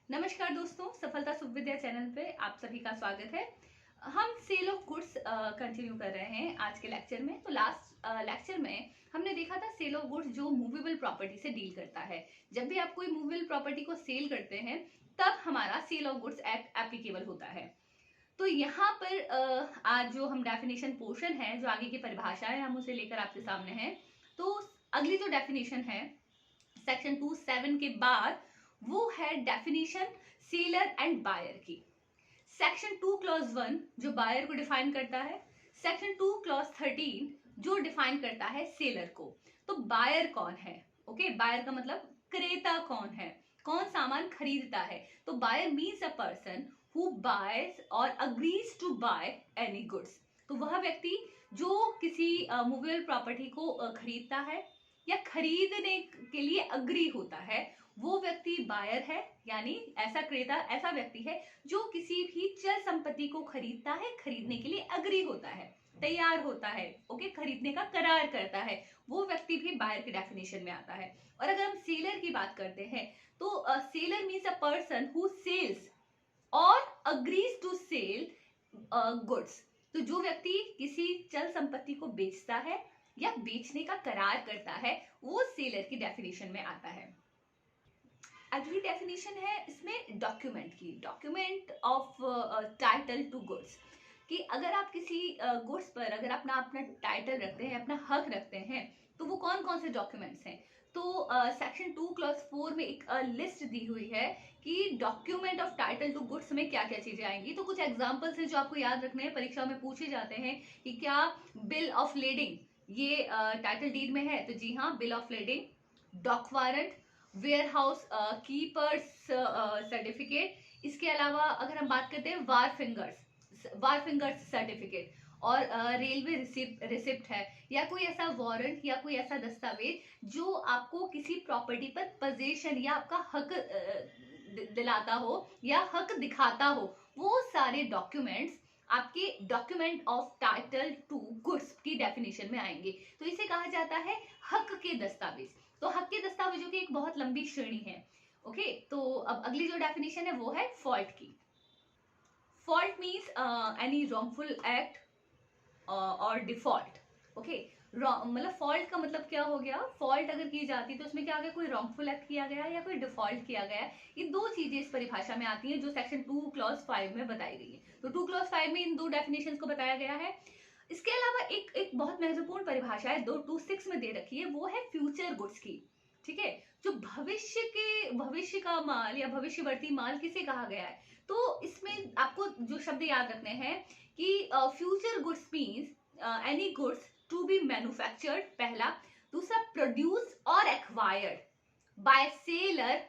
नमस्कार दोस्तों, सफलता सुख विद्या चैनल पे आप सभी का स्वागत है। हम सेल ऑफ गुड्स कंटिन्यू कर रहे हैं आज के लेक्चर में। तो लास्ट लेक्चर में हमने देखा था सेल ऑफ गुड्स जो मूवेबल प्रॉपर्टी से डील करता है। जब भी आप कोई मूवेबल प्रॉपर्टी को सेल करते हैं तब हमारा sale of goods act applicable होता है। तो यहाँ पर आज जो हम डेफिनेशन पोर्शन है, जो आगे की परिभाषा है, हम उसे लेकर आपके सामने हैं। तो अगली जो डेफिनेशन है सेक्शन 2(7) के बाद वो है डेफिनेशन सेलर एंड बायर की। सेक्शन 2 क्लॉज 1 जो बायर को डिफाइन करता है, सेक्शन 2 क्लॉज 13 जो डिफाइन करता है सेलर को। तो बायर कौन है? ओके, बायर का मतलब क्रेता कौन है, कौन सामान खरीदता है। तो buyer means a person who buys और agrees to buy any goods. तो वह व्यक्ति जो किसी मूवेबल प्रॉपर्टी को खरीदता है या खरीदने के लिए अग्री होता है, वो व्यक्ति बायर है। यानी ऐसा क्रेता ऐसा व्यक्ति है जो किसी भी चल संपत्ति को खरीदता है, खरीदने के लिए अग्री होता है, तैयार होता है, ओके, खरीदने का करार करता है, वो व्यक्ति भी बायर की डेफिनेशन में आता है। और अगर हम सेलर की बात करते हैं तो seller means a person who sells और अग्रीज टू सेल गुड्स। तो जो व्यक्ति किसी चल संपत्ति को बेचता है या बेचने का करार करता है, वो सेलर की डेफिनेशन में आता है। अगली डेफिनेशन है इसमें डॉक्यूमेंट की, document of title to goods. कि अगर आप किसी गुड्स पर अगर अपना टाइटल रखते हैं, अपना हक रखते हैं, तो वो कौन कौन से डॉक्यूमेंट्स हैं। तो सेक्शन 2 क्लॉज 4 में एक लिस्ट दी हुई है कि document of title to goods में क्या क्या चीजें आएंगी। तो कुछ एग्जांपल्स हैं जो आपको याद रखने हैं, परीक्षा में पूछे जाते हैं कि क्या बिल ऑफ लेडिंग ये टाइटल डीड में है। तो जी हाँ, bill of lading, dock warrant, warehouse keeper's certificate. इसके अलावा अगर हम बात करते हैं वार फिंगर्स सर्टिफिकेट और रेलवे रिसिप्ट है, या कोई ऐसा वारंट या कोई ऐसा दस्तावेज जो आपको किसी प्रॉपर्टी पर पोजीशन या आपका हक दिलाता हो या हक दिखाता हो, वो सारे डॉक्यूमेंट्स आपके document of title to goods की डेफिनेशन में आएंगे। तो इसे कहा जाता है हक के दस्तावेज। तो हक के दस्तावेजों की एक बहुत लंबी श्रेणी है। ओके, तो अब अगली जो डेफिनेशन है वो है फॉल्ट की। Fault means any wrongful act और डिफॉल्ट। ओके, मतलब फॉल्ट का मतलब क्या हो गया, फॉल्ट अगर की जाती है तो उसमें क्या आ गया, कोई रॉन्गफुल एक्ट किया गया या कोई डिफॉल्ट किया गया। ये दो चीजें इस परिभाषा में आती हैं जो सेक्शन 2 क्लॉज 5 में बताई गई है। तो 2 क्लॉज 5 में इन दो डेफिनेशंस को बताया गया है। इसके अलावा एक बहुत महत्वपूर्ण परिभाषा है 226 में दे रखी है, वो है फ्यूचर गुड्स की। ठीक है, जो भविष्य का माल या भविष्यवर्ती माल किसे कहा गया है। तो इसमें आपको जो शब्द याद रखने हैं कि future goods means any goods to be manufactured, पहला। दूसरा, प्रोड्यूस और acquired by seller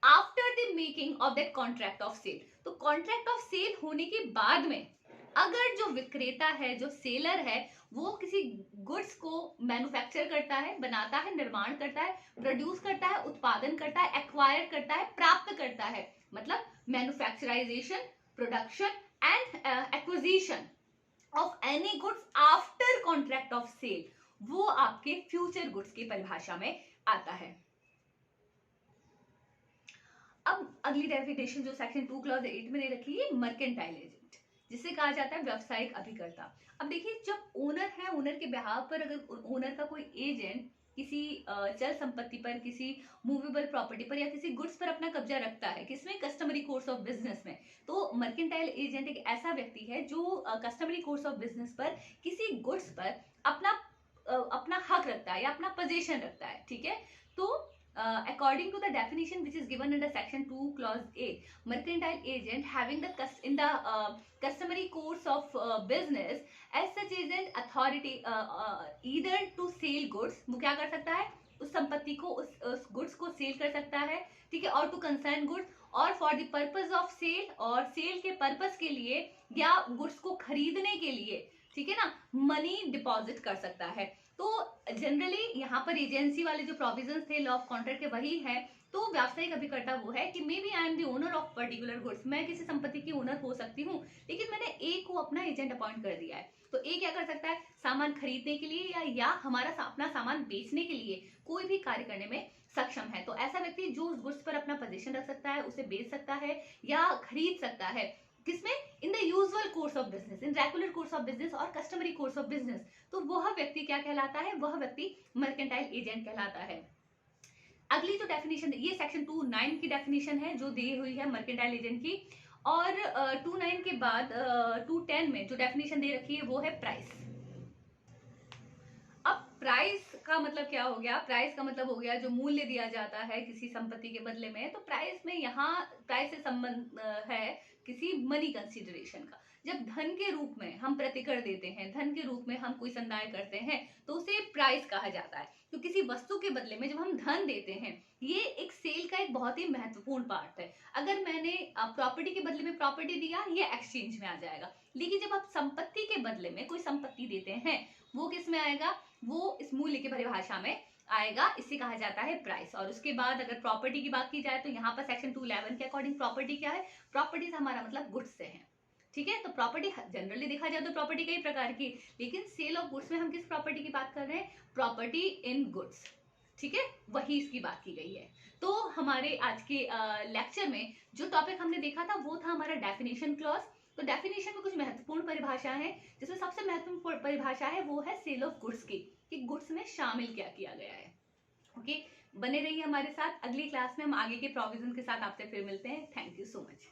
after the making of that contract of sale. तो कॉन्ट्रैक्ट ऑफ सेल होने के बाद में अगर जो विक्रेता है, जो सेलर है, वो किसी गुड्स को मैन्युफैक्चर करता है, बनाता है, निर्माण करता है, प्रोड्यूस करता है, उत्पादन करता है, एक्वायर करता है, प्राप्त करता है, मतलब manufacturisation, production and acquisition of any goods after contract of sale, वो आपके फ्यूचर गुड्स की परिभाषा में आता है। अब अगली डेफिनेशन जो सेक्शन 2 क्लॉज 8 में दे रखी है, मर्केंटाइल एजेंट, जिसे कहा जाता है व्यावसायिक अभिकर्ता। अब देखिए, जब ओनर है, ओनर के बिहाफ पर अगर ओनर का कोई एजेंट किसी चल संपत्ति पर, किसी मूवेबल प्रॉपर्टी पर या किसी गुड्स पर अपना कब्जा रखता है, किसमें, कस्टमरी कोर्स ऑफ बिजनेस में। तो मर्केंटाइल एजेंट एक ऐसा व्यक्ति है जो कस्टमरी कोर्स ऑफ बिजनेस पर किसी गुड्स पर अपना हक रखता है या अपना पोजीशन रखता है। ठीक है, तो according to the definition which is given under section 2 clause 8, mercantile agent having in the customary course of business as such agent authority either to sell goods, वो क्या कर सकता है, उस संपत्ति को, उस गुड्स को सेल कर सकता है। ठीक है, और टू कंसर्न गुड्स, और for the purpose of sale, और सेल के पर्पस के लिए या गुड्स को खरीदने के लिए, ठीक है ना, मनी डिपॉजिट कर सकता है। तो जनरली यहाँ पर एजेंसी वाले जो प्रोविजंस थे लॉ ऑफ कॉन्ट्रैक्ट के वही है। तो व्यावसायिक अभिकर्ता वो है कि maybe I am the owner of particular goods, मैं किसी संपत्ति की ओनर हो सकती हूँ, लेकिन मैंने ए को अपना एजेंट अपॉइंट कर दिया है। तो ए क्या कर सकता है, सामान खरीदने के लिए या हमारा अपना सामान बेचने के लिए, कोई भी कार्य करने में सक्षम है। तो ऐसा व्यक्ति जो उस गुड्स पर अपना पोजीशन रख सकता है, उसे बेच सकता है या खरीद सकता है, किसमें? In the usual course of business, in regular course of business और कस्टमरी कोर्स ऑफ बिजनेस। तो वह व्यक्ति क्या कहलाता है? वह व्यक्ति मर्केंटाइल एजेंट कहलाता है। अगली जो डेफिनेशन, ये सेक्शन 2(9) की डेफिनेशन है जो दी हुई है मर्केंटाइल एजेंट की। और 2(9) के बाद 2(10) में जो डेफिनेशन दे रखी है वो है प्राइस। अब प्राइस का मतलब क्या हो गया? प्राइस का मतलब हो गया जो मूल्य दिया जाता है किसी संपत्ति के बदले में। तो प्राइस में यहाँ प्राइस से संबंध है किसी मनी कंसीडरेशन का। जब धन के रूप में हम प्रतिकर देते हैं, धन के रूप में हम कोई संदाय करते हैं, तो उसे प्राइस कहा जाता है। तो किसी वस्तु के बदले में जब हम धन देते हैं, ये एक सेल का एक बहुत ही महत्वपूर्ण पार्ट है। अगर मैंने प्रॉपर्टी के बदले में प्रॉपर्टी दिया, ये एक्सचेंज में आ जाएगा। लेकिन जब आप संपत्ति के बदले में कोई संपत्ति देते हैं, वो किस में आएगा? वो इस मूल्य की परिभाषा में आएगा। इसे कहा जाता है प्राइस। और उसके बाद अगर प्रॉपर्टी की बात की जाए तो यहाँ पर सेक्शन 2(11) के अकॉर्डिंग प्रॉपर्टी क्या है? प्रॉपर्टी से हमारा मतलब गुड्स से है। ठीक है, तो प्रॉपर्टी जनरली देखा जाए तो प्रॉपर्टी कई प्रकार की, लेकिन सेल ऑफ गुड्स में हम किस प्रॉपर्टी की बात कर रहे हैं? Property in goods. ठीक है, वही इसकी बात की गई है। तो हमारे आज के लेक्चर में जो टॉपिक हमने देखा था वो था हमारा डेफिनेशन क्लॉज। तो डेफिनेशन में कुछ महत्वपूर्ण परिभाषा है, जिसमें सबसे महत्वपूर्ण परिभाषा है वो है सेल ऑफ गुड्स की, कि गुड्स में शामिल क्या किया गया है। ओके, बने रहिए हमारे साथ। अगली क्लास में हम आगे के प्रोविजन के साथ आपसे फिर मिलते हैं। Thank you so much.